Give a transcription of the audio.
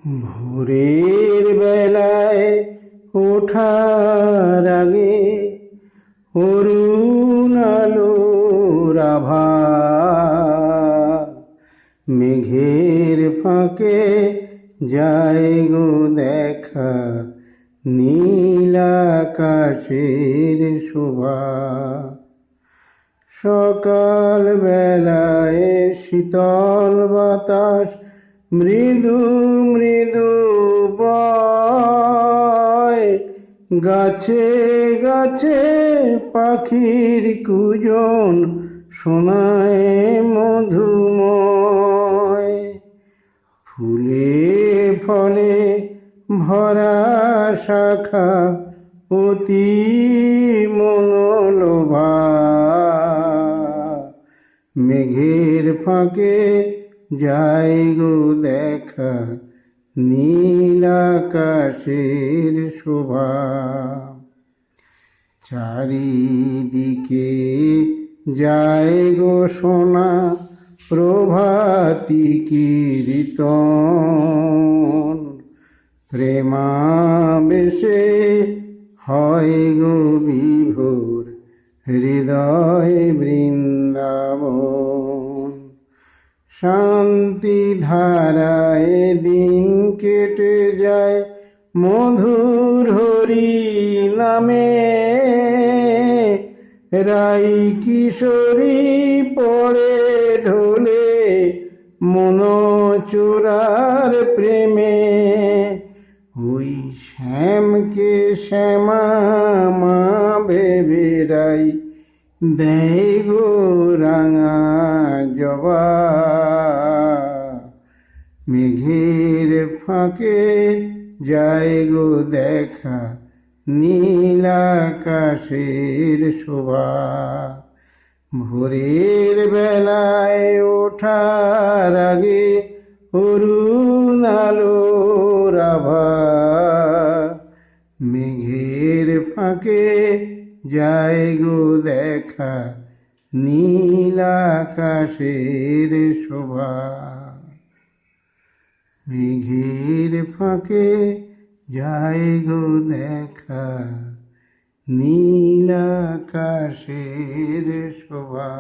ভোরের বেলায় ওঠার আগে অরুণ আলোর আভা, মেঘের ফাঁকে যায় গো দেখা নীল আকাশের শোভা। সকাল বেলায় শীতল বাতাস মৃদু মৃদু বয়, গাছে গাছে পাখির কুজন শোনায় মধুময়। ফুলে ফলে ভরা শাখা অতি মনোলোভা, মেঘের ফাঁকে যায় গো দেখা নীল আকাশের শোভা। চারিদিকে যায় গো শোনা প্রভাতী কীর্তন, প্রেমাবেশে হয় গো বিভোর হৃদয় বৃন্দাবন। শান্তি ধারায় দিন কেটে যায় মধুর হরি নামে, রাই কিশোরী পড়ে ঢোলে মনোচূড়ার প্রেমে। ওই শ্যামকে শ্যামা মা ভেবে রাই দেয় গো রাঙা জবা। মেঘের ফাঁকে যায় গো দেখা নীল আকাশের শোভা। ভোরের বেলায় ওঠার আগে অরুণ আলোর আভা, মেঘের ফাঁকে যায় গো দেখা নীল আকাশের শোভা। মেঘের ফাঁকে যায় গো দেখা নীল আকাশের শোভা।